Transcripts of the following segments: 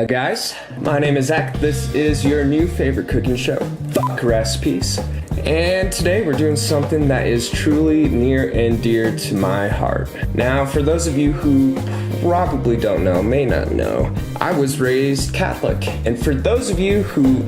Guys, my name is Zach. This is your new favorite cooking show, Fuck Recipes. And today we're doing something that is truly near and dear to my heart. Now, for those of you who probably don't know, may not know, I was raised Catholic. And for those of you who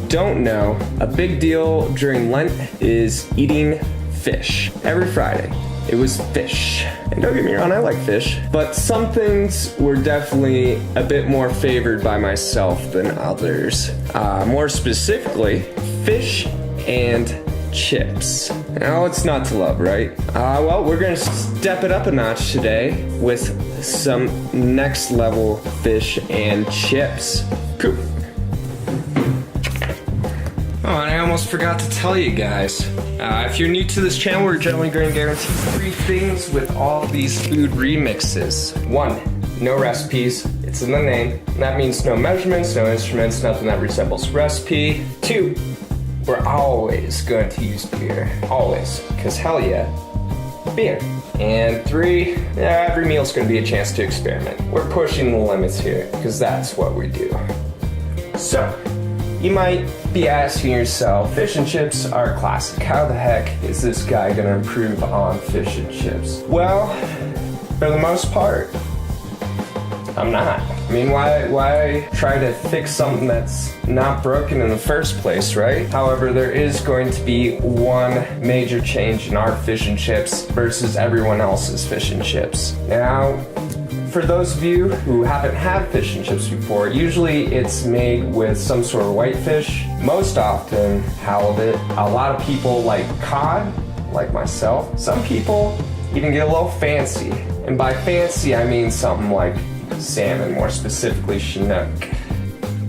don't know, a big deal during Lent is eating fish. Every Friday, it was fish. And don't get me wrong, I like fish, but some things were definitely a bit more favored by myself than others. More specifically, fish and chips. Now, it's not to love, right? Well, we're gonna step it up a notch today with some next level fish and chips. Cool. Oh, and I almost forgot to tell you guys. If you're new to this channel, we're generally going to guarantee 3 things with all these food remixes. 1, no recipes. It's in the name. That means no measurements, no instruments, nothing that resembles recipe. 2, we're always going to use beer. Always. Because hell yeah, beer. And 3, every meal's going to be a chance to experiment. We're pushing the limits here, because that's what we do. So, you might be asking yourself, fish and chips are classic. How the heck is this guy gonna improve on fish and chips? Well, for the most part, I'm not. I mean, why try to fix something that's not broken in the first place, right? However, there is going to be one major change in our fish and chips versus everyone else's fish and chips. Now, for those of you who haven't had fish and chips before, usually it's made with some sort of whitefish, most often halibut. A lot of people like cod, like myself. Some people even get a little fancy. And by fancy, I mean something like salmon, more specifically Chinook.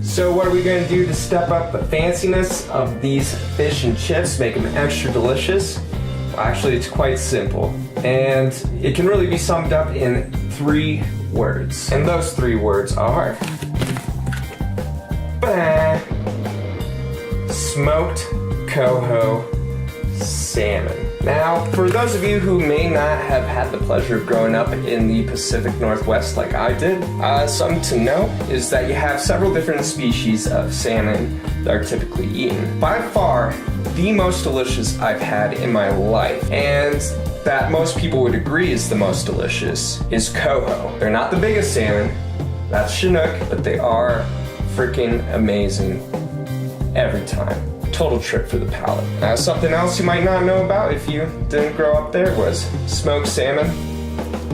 So what are we going to do to step up the fanciness of these fish and chips, make them extra delicious? Well, actually, it's quite simple. And it can really be summed up in 3 words. And those 3 words are smoked coho salmon. Now, for those of you who may not have had the pleasure of growing up in the Pacific Northwest like I did, something to note is that you have several different species of salmon that are typically eaten. By far, the most delicious I've had in my life, and that most people would agree is the most delicious, is coho. They're not the biggest salmon, that's Chinook, but they are freaking amazing every time. Total trip for the palate. Now, something else you might not know about if you didn't grow up there was smoked salmon.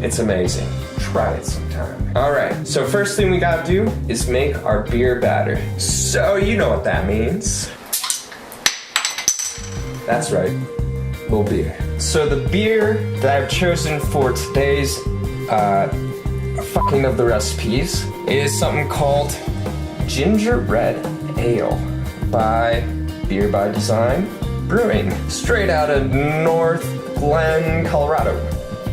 It's amazing. Try it sometime. Alright, so first thing we gotta do is make our beer batter. So you know what that means. That's right, a little beer. So the beer that I've chosen for today's fucking of the recipes is something called Ginger Red Ale by Beer by Design Brewing, straight out of North Glen, Colorado.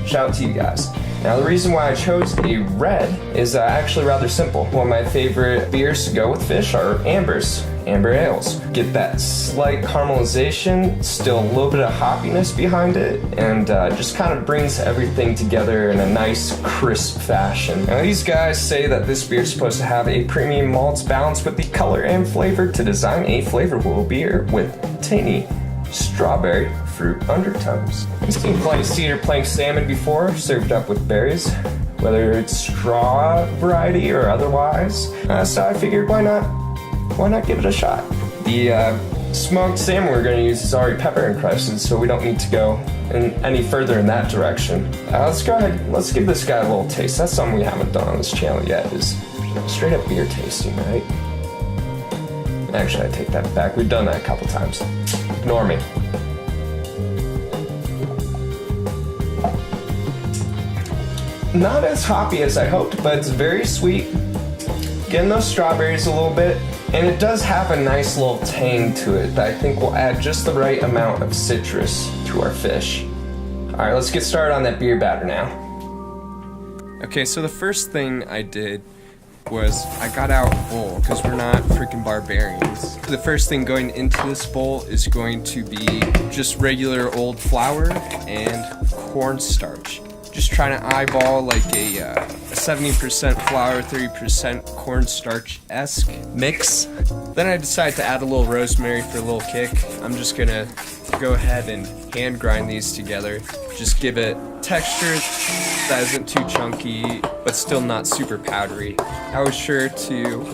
Shout out to you guys. Now, the reason why I chose a red is actually rather simple. One of my favorite beers to go with fish are ambers, amber ales. Get that slight caramelization, still a little bit of hoppiness behind it, and just kind of brings everything together in a nice, crisp fashion. Now, these guys say that this beer is supposed to have a premium malts balanced with the color and flavor to design a flavorful beer with tangy strawberry fruit undertones. I've seen plenty of cedar plank salmon before, served up with berries, whether it's straw variety or otherwise. So I figured, why not give it a shot? The smoked salmon we're going to use is already pepper encrusted, so we don't need to go any further in that direction. Let's go ahead, let's give this guy a little taste. That's something we haven't done on this channel yet, is straight up beer tasting, right? Actually, I take that back. We've done that a couple times. Ignore me. Not as hoppy as I hoped, but it's very sweet. Getting those strawberries a little bit, and it does have a nice little tang to it that I think will add just the right amount of citrus to our fish. Alright, let's get started on that beer batter now. Okay, so the first thing I did was I got out a bowl, because we're not freaking barbarians. The first thing going into this bowl is going to be just regular old flour and cornstarch. Just trying to eyeball like a 70% flour, 30% cornstarch-esque mix. Then I decided to add a little rosemary for a little kick. I'm just gonna go ahead and hand grind these together. Just give it texture that isn't too chunky, but still not super powdery. I was sure to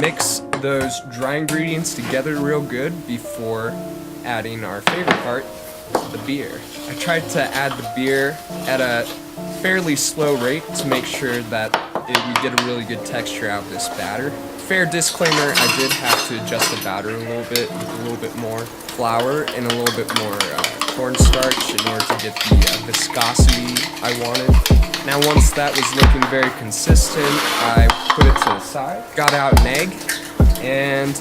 mix those dry ingredients together real good before adding our favorite part, the beer. I tried to add the beer at a fairly slow rate to make sure that we get a really good texture out of this batter. Fair disclaimer, I did have to adjust the batter a little bit with a little bit more flour and a little bit more cornstarch in order to get the viscosity I wanted. Now once that was looking very consistent, I put it to the side, got out an egg, and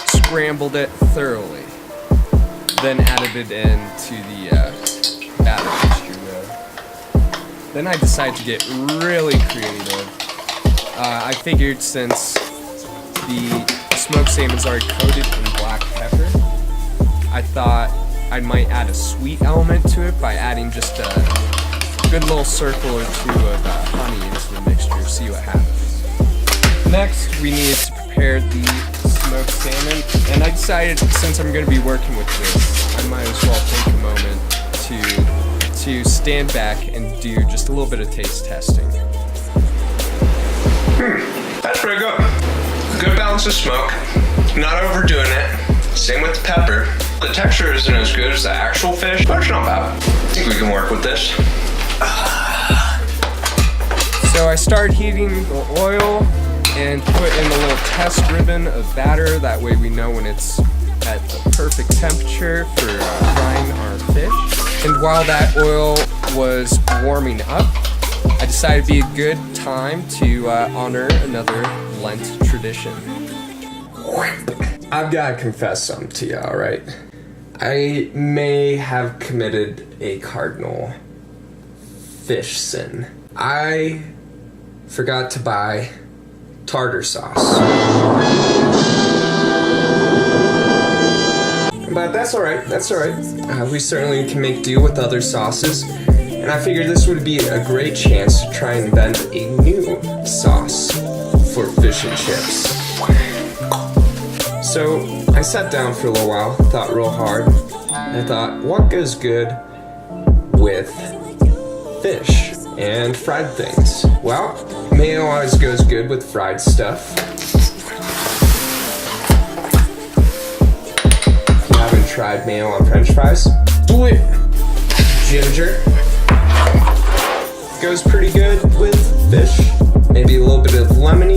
scrambled it thoroughly. Then added it into the batter mixture though. Then I decided to get really creative. I figured since the smoked salmon's already coated in black pepper, I thought I might add a sweet element to it by adding just a good little circle or two of honey into the mixture, see what happens. Next, we needed to prepare the smoked salmon, and I decided since I'm going to be working with this, I might as well take a moment to stand back and do just a little bit of taste testing. That's pretty good. Good balance of smoke, not overdoing it. Same with the pepper. The texture isn't as good as the actual fish, but it's not bad. I think we can work with this. So I started heating the oil and put in a little test ribbon of batter. That way we know when it's at the perfect temperature for frying our fish. And while that oil was warming up, I decided it'd be a good time to honor another Lent tradition. I've got to confess something to you, alright? I may have committed a cardinal fish sin. I forgot to buy tartar sauce. But that's alright, we certainly can make do with other sauces. And I figured this would be a great chance to try and invent a new sauce for fish and chips. So I sat down for a little while, thought real hard, and I thought, what goes good with fish and fried things? Well, mayo always goes good with fried stuff. If you haven't tried mayo on French fries, do it. Ginger goes pretty good with fish. Maybe a little bit of lemon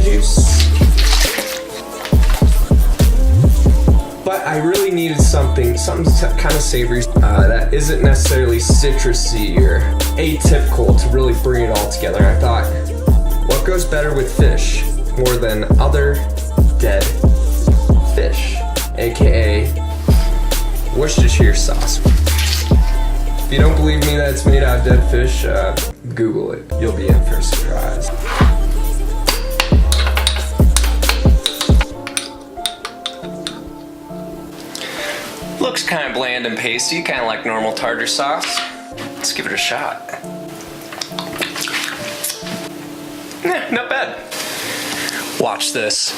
juice. But I really needed something kind of savory that isn't necessarily citrusy or atypical to really bring it all together. And I thought, what goes better with fish more than other dead fish, aka Worcestershire sauce. If you don't believe me that it's made out of dead fish, Google it. You'll be in for a surprise. Looks kind of bland and pasty, kind of like normal tartar sauce. Let's give it a shot. Not bad. Watch this.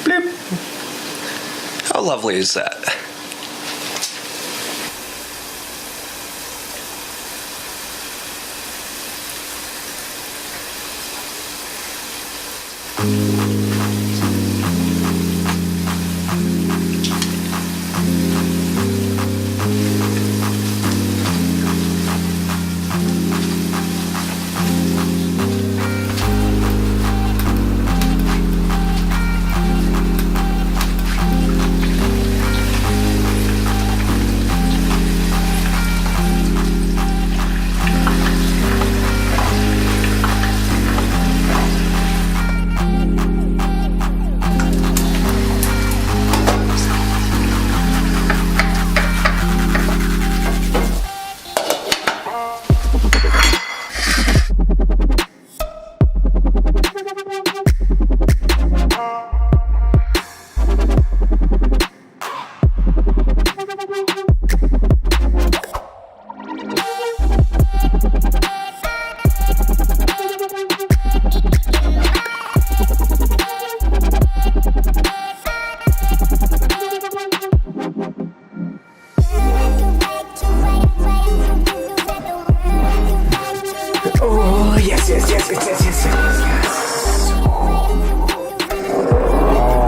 Bloop. How lovely is that?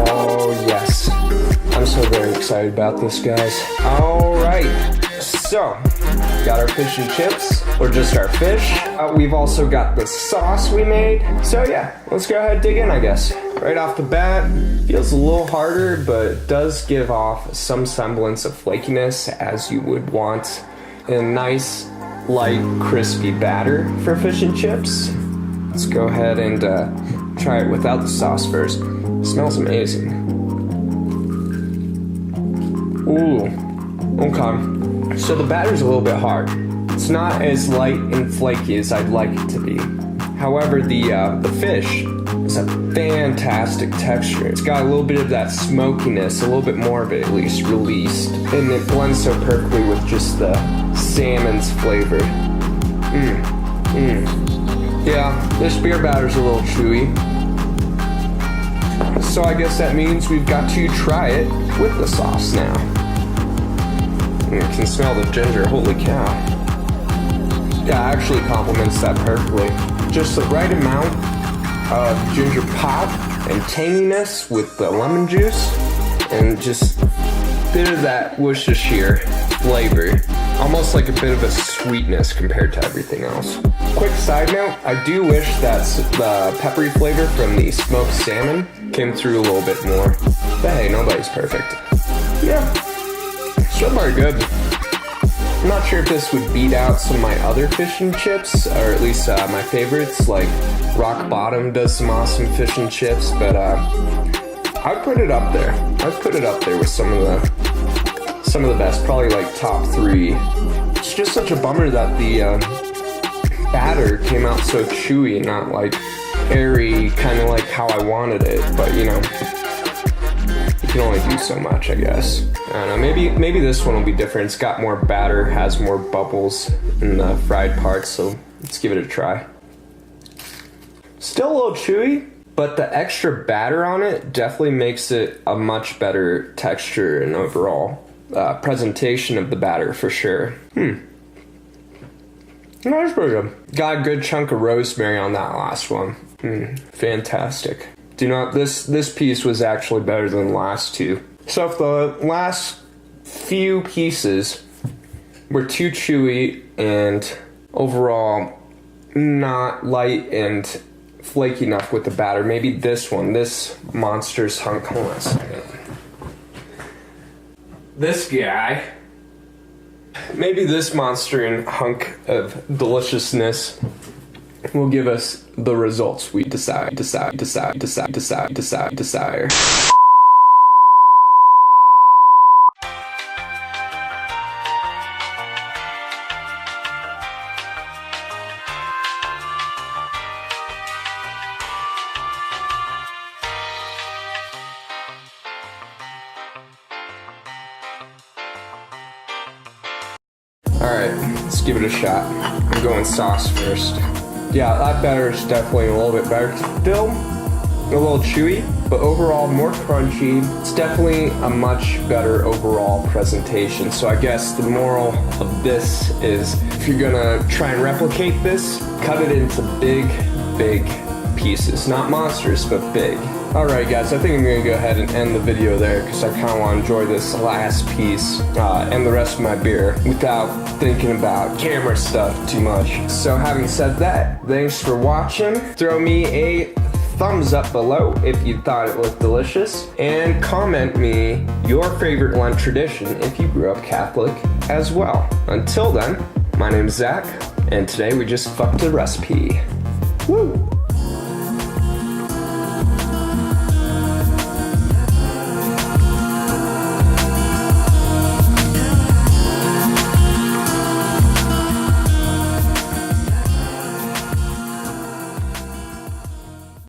Oh, yes. I'm so very excited about this, guys. All right. So, got our fish and chips, or just our fish. We've also got the sauce we made. So yeah, let's go ahead and dig in, I guess. Right off the bat, feels a little harder, but does give off some semblance of flakiness as you would want a nice, light, crispy batter for fish and chips. Let's go ahead and try it without the sauce first. It smells amazing. Ooh, okay. So the batter's a little bit hard. It's not as light and flaky as I'd like it to be. However, the fish is a fantastic texture. It's got a little bit of that smokiness, a little bit more of it at least, released. And it blends so perfectly with just the salmon's flavor. Yeah, this beer batter's a little chewy. So I guess that means we've got to try it with the sauce now. You can smell the ginger, holy cow. Yeah, it actually complements that perfectly. Just the right amount of ginger pop and tanginess with the lemon juice, and just a bit of that Worcestershire flavor. Almost like a bit of a sweetness compared to everything else. Quick side note, I do wish that the peppery flavor from the smoked salmon came through a little bit more. But hey, nobody's perfect. Yeah. Still very good. I'm not sure if this would beat out some of my other fish and chips, or at least my favorites, like Rock Bottom does some awesome fish and chips, but I'd put it up there. I'd put it up there with some of the best, probably like top 3. It's just such a bummer that the batter came out so chewy and not like airy, kind of like how I wanted it, but you know, you can only do so much, I guess. I don't know, maybe this one will be different. It's got more batter, has more bubbles in the fried parts, so let's give it a try. Still a little chewy, but the extra batter on it definitely makes it a much better texture and overall presentation of the batter for sure. That's pretty good. Got a good chunk of rosemary on that last one. Fantastic. Do not, this piece was actually better than the last two. So if the last few pieces were too chewy and overall not light and flaky enough with the batter, maybe this one, this monster's hunk, hold on a second. This guy, maybe this monster and hunk of deliciousness will give us the results we desire. Alright, let's give it a shot. I'm going sauce first. Yeah, that batter is definitely a little bit better. Still a little chewy, but overall more crunchy. It's definitely a much better overall presentation. So I guess the moral of this is, if you're gonna try and replicate this, cut it into big pieces. Not monsters, but big. Alright guys, I think I'm gonna go ahead and end the video there because I kinda wanna enjoy this last piece and the rest of my beer without thinking about camera stuff too much. So having said that, thanks for watching. Throw me a thumbs up below if you thought it looked delicious, and comment me your favorite Lent tradition if you grew up Catholic as well. Until then, my name's Zach, and today we just fucked a recipe. Woo!